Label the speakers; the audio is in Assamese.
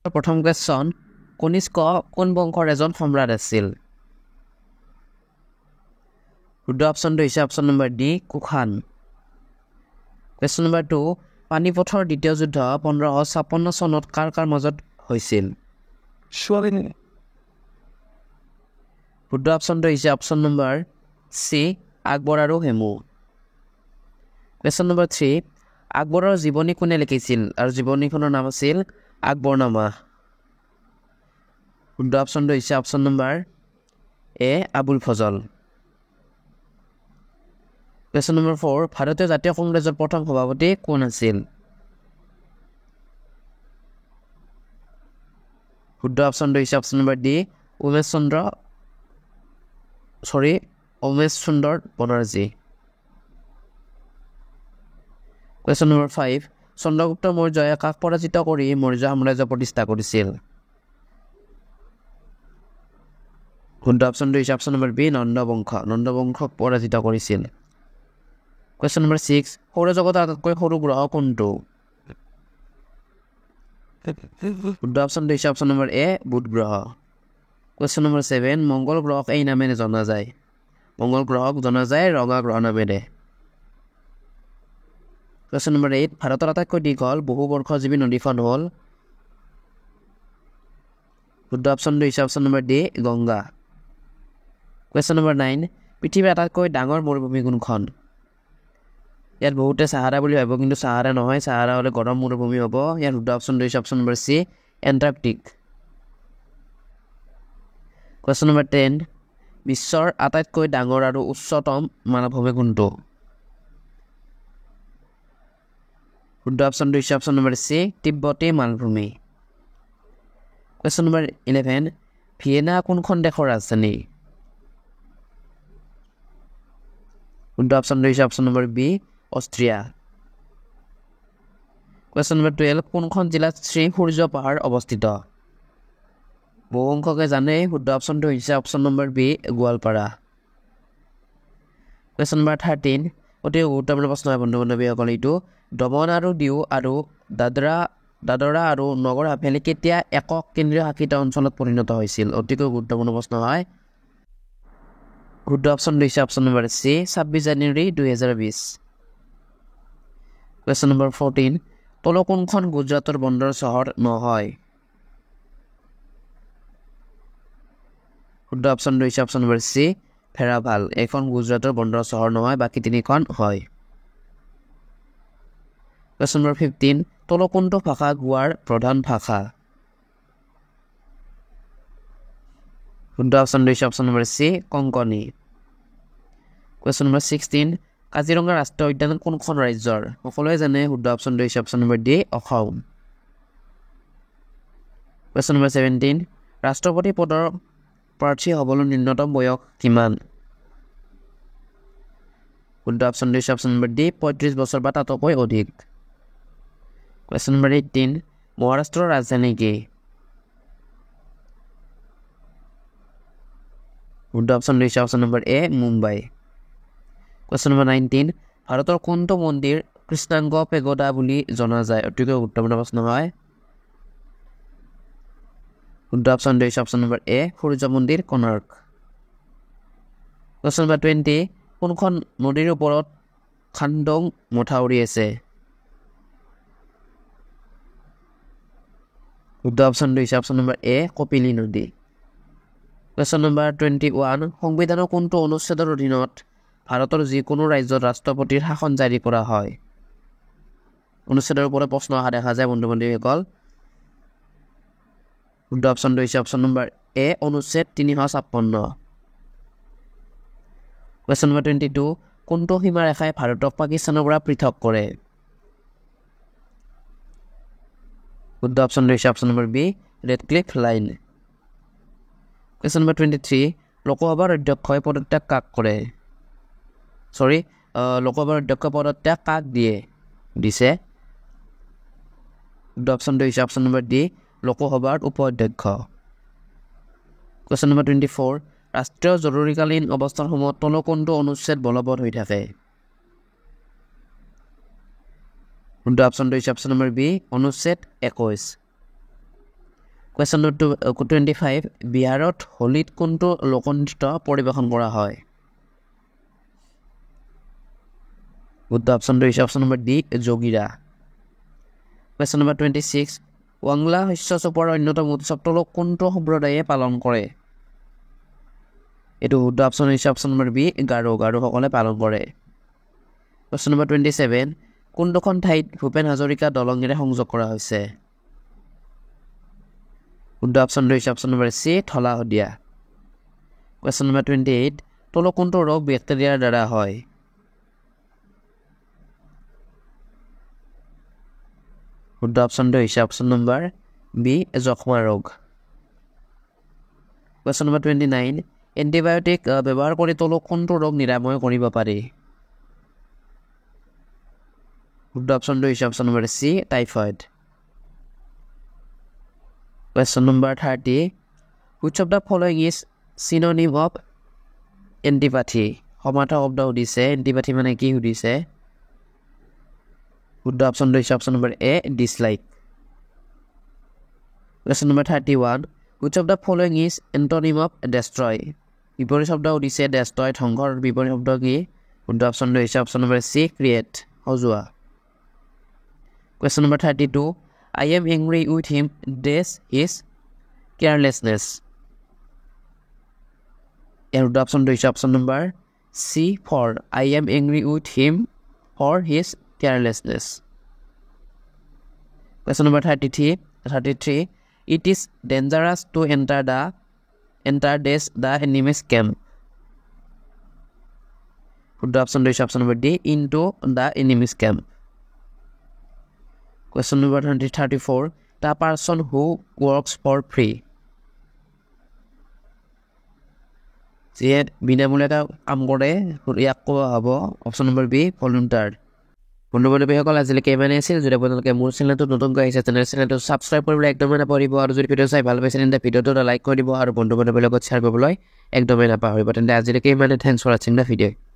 Speaker 1: প্ৰথম কুৱেশ্যন কনিষ্ক কোন বংশৰ এজন সম্ৰাট আছিল শুদ্ধ অপশ্যনটো হৈছে অপশ্যন নম্বৰ ডি কুখান কুৱেশ্যন নম্বৰ 2 পানিপথৰ দ্বিতীয় যুদ্ধ 1556 চনত কাৰ কাৰ মাজত হৈছিল শুদ্ধ অপশ্যনটো হৈছে অপশ্যন নম্বৰ চি আকবৰ আৰু হেমু কুৱেশ্যন নম্বৰ 3 আকবৰৰ জীৱনী কোনে লিখিছিল আৰু জীৱনীখনৰ নাম আছিল আকবৰনামা শুদ্ধ অপশ্যনটো হৈছে অপশ্যন নম্বৰ এ আবুল ফজল কুৱেশ্যন নম্বৰ 4 ভাৰতীয় জাতীয় কংগ্ৰেছৰ প্ৰথম সভাপতি কোন আছিল শুদ্ধ অপশ্যনটো হৈছে অপশ্যন নম্বৰ ডি উমেশ চন্দ্ৰ বনাৰ্জী কুৱেশ্যন নম্বৰ 5 চন্দ্ৰগুপ্ত মৌৰ্যই কাক পৰাজিত কৰি মৌৰ্য সাম্ৰাজ্য প্ৰতিষ্ঠা কৰিছিল শুদ্ধ অপশ্যনটো হৈছে অপশ্যন নম্বৰ বি নন্দবংশক পৰাজিত কৰিছিল কুৱেশ্যন নম্বৰ 6 সৌৰজগতৰ আটাইতকৈ সৰু গ্ৰহ কোনটো শুদ্ধ অপশ্যনটো হৈছে অপশ্যন নম্বৰ এ বুধ গ্ৰহ কুৱেশ্যন নম্বৰ 7 মংগল গ্ৰহক এই নামেৰে জনা যায় মংগল গ্ৰহক জনা যায় ৰঙা গ্ৰহ নামেৰে কুৱেশ্যন নম্বৰ 8 ভাৰতৰ আটাইতকৈ দীঘল বহুবৰ্ষজীৱী নদীখন হ'ল শুদ্ধ অপশ্যনটো হৈছে option number D Ganga question number 9 পৃথিৱীৰ আটাইতকৈ ডাঙৰ মৰুভূমি কোনখন ইয়াত বহুতে সাহাৰা বুলি ভাবিব কিন্তু সাহাৰা নহয় সাহাৰা হ'লে গৰম মৰুভূমি হ'ব ইয়াৰ শুদ্ধ অপশ্যনটো হৈছে option number C Antarctic question number 10 বিশ্বৰ আটাইতকৈ ডাঙৰ আৰু উচ্চতম মালভূমি কোনটো শুদ্ধ অপশ্যনটো হৈছে অপশ্যন নম্বৰ চি তিব্বতী মালভূমি কুৱেশ্যন নম্বৰ 11 ভিয়েনা কোনখন দেশৰ ৰাজধানী শুদ্ধ অপশ্যনটো হৈছে option number B Austria question number 12 কোনখন জিলাত শ্ৰী সূৰ্য পাহাৰ অৱস্থিত বহু সংখ্যকে জানে শুদ্ধ অপশ্যনটো হৈছে option number B Goalpara question number 13 অতি গুৰুত্বপূৰ্ণ প্ৰশ্ন হয় বন্ধু বান্ধৱীসকল এইটো দমন আৰু দিউ আৰু দাদৰা আৰু নগৰ হাভেলী কেতিয়া একক কেন্দ্ৰীয় শাসিত অঞ্চলত পৰিণত হৈছিল অতিকৈ গুৰুত্বপূৰ্ণ প্ৰশ্ন হয় শুদ্ধ অপশ্যনটো হৈছে অপশ্যন নম্বৰ চি 26 জানুৱাৰী 2020 কুৱেশ্যন নম্বৰ 14 তল কোনখন গুজৰাটৰ বন্দৰ চহৰ নহয় শুদ্ধ অপশ্যনটো হৈছে অপশ্যন নম্বৰ চি ভেৰাভাল এখন গুজৰাটৰ বন্দৰ চহৰ নহয় বাকী তিনিখন হয় কুৱেশ্যন নম্বৰ 15 তল কোনটো ভাষা গোৱাৰ প্ৰধান ভাষা শুদ্ধ অপশ্যনটো হৈছে option number C Konkani question number 16 Kaziranga ৰাষ্ট্ৰীয় উদ্যান কোনখন ৰাজ্যৰ সকলোৱে জানে শুদ্ধ অপশ্যনটো হৈছে option number D Assam question number 17 ৰাষ্ট্ৰপতি পদৰ প্ৰাৰ্থী হ'বলৈ ন্যূনতম বয়স কিমান শুদ্ধ অপশ্যনটো হৈছে অপশ্যন নম্বৰ ডি 35 বছৰ বা তাতকৈ অধিক কুৱেশ্যন নম্বৰ 18 মহাৰাষ্ট্ৰৰ ৰাজধানী কি শুদ্ধ অপশ্যনটো হৈছে অপশ্যন নম্বৰ এ মুম্বাই কুৱেশ্যন নম্বৰ 19 ভাৰতৰ কোনটো মন্দিৰ কৃষ্ণাংগ পেগোডা বুলি জনা যায় অতিকৈ গুৰুত্বপূৰ্ণ প্ৰশ্ন হয় শুদ্ধ অপশ্যনটো হৈছে অপশ্যন নম্বৰ এ সূৰ্য মন্দিৰ কোণাৰ্ক কুৱেশ্যন নম্বৰ 20 কোনখন নদীৰ ওপৰত খান্দং মথাউৰি আছে শুদ্ধ অপশ্যনটো হৈছে অপশ্যন নম্বৰ এ কপিলী নদী কুৱেশ্যন নম্বৰ 21 সংবিধানৰ কোনটো অনুচ্ছেদৰ অধীনত ভাৰতৰ যিকোনো ৰাজ্যত ৰাষ্ট্ৰপতিৰ শাসন জাৰি কৰা হয় অনুচ্ছেদৰ ওপৰত প্ৰশ্ন অহা দেখা যায় বন্ধু বান্ধৱীসকল শুদ্ধ অপশ্যনটো হৈছে অপশ্যন নম্বৰ এ অনুচ্ছেদ 356 কুৱেশ্যন নম্বৰ 22 কোনটো সীমাৰেখাই ভাৰতক পাকিস্তানৰ পৰা পৃথক কৰে শুদ্ধ অপশ্যনটো হৈছে option number B Radcliffe line question number 23 লোকসভাৰ অধ্যক্ষই পদত্যাগ কাক কৰে লোকসভাৰ অধ্যক্ষ পদত্যাগ কাক দিছে শুদ্ধ অপশ্যনটো হৈছে অপশ্যন নম্বৰ ডি লোকসভাৰ উপ অধ্যক্ষ কুৱেশ্যন নম্বৰ 24 ৰাষ্ট্ৰীয় জৰুৰীকালীন অৱস্থাৰ সময়ত তল কোনটো অনুচ্ছেদ বলবৎ হৈ থাকে শুদ্ধ অপশ্যনটো হৈছে অপশ্যন নম্বৰ বি অনুচ্ছেদ 21 কুৱেশ্যন নম্বৰ 25 বিহাৰত হোলীত কোনটো লোকনৃত্য পৰিৱেশন কৰা হয় শুদ্ধ অপশ্যনটো হৈছে option number D Jogira question number 26 ৱাংলা শস্য চপোৱাৰ অন্যতম উৎসৱটো কোনটো সম্প্ৰদায়ে পালন কৰে এইটো শুদ্ধ অপশ্যন হৈছে অপশ্যন নম্বৰ বি গাৰোসকলে পালন কৰে কুৱেশ্যন নম্বৰ 27 কোনখন ঠাইত ভূপেন হাজৰিকা দলঙেৰে সংযোগ কৰা হৈছে শুদ্ধ অপশ্যনটো হৈছে option number C Dhola Sadiya question number 28 তলৰ কোনটো ৰোগ বেক্টেৰিয়াৰ দ্বাৰা হয় শুদ্ধ অপশ্যনটো হৈছে অপশ্যন নম্বৰ বি যক্ষ্মা ৰোগ কুৱেশ্যন নম্বৰ 29 এণ্টিবায়'টিক ব্যৱহাৰ কৰি তলৰ কোনটো ৰোগ নিৰাময় কৰিব পাৰি শুদ্ধ অপশ্যনটো হৈছে option number C typhoid question number 30 which of the following is synonym of antipathy সমাৰ্থক শব্দ সুধিছে এণ্টিপাথি মানে কি সুধিছে শুদ্ধ অপশ্যনটো হৈছে option number A dislike question number 31 which of the following is antonym of destroy বিপৰীত শব্দ সুধিছে destroy ধ্বংসৰ বিপৰীত শব্দ কি শুদ্ধ অপশ্যনটো হৈছে অপশ্যন নম্বৰ চি ক্ৰিয়েট সজোৱা question number 32 I am angry with him this his carelessness ইয়াৰ শুদ্ধ অপশ্যনটো হৈছে option number C for I am angry with him for his carelessness question number 33 it is dangerous to enter this the enemy's camp শুদ্ধ অপশ্যনটো হৈছে option number D into the enemy's camp question number 34 the person who works for free যিয়ে বিনামূলীয়াকৈ কাম কৰে ইয়াক কোৱা হ'ব অপশ্যন নম্বৰ বি ভলুণ্টাৰ বন্ধু-বান্ধৱীসকল আজিলৈকে ইমানেই আছিল যদি আপোনালোকে মোৰ চেনেলটো নতুনকৈ আহিছে চেনেলটো ছাবস্ক্ৰাইব কৰিবলৈ একদমেই নাপাহৰিব আৰু যদি ভিডিঅ' চাই ভাল পাইছে তেন্তে ভিডিঅ'টো এটা লাইক কৰি দিব আৰু বন্ধু-বান্ধৱীৰ লগত শ্বেয়াৰ কৰিবলৈ একদমেই নাপাহৰিব তেন্তে আজিলৈকে ইমানেই থেংকছ ফৰ ৱাচিং দ্য ভিডিঅ'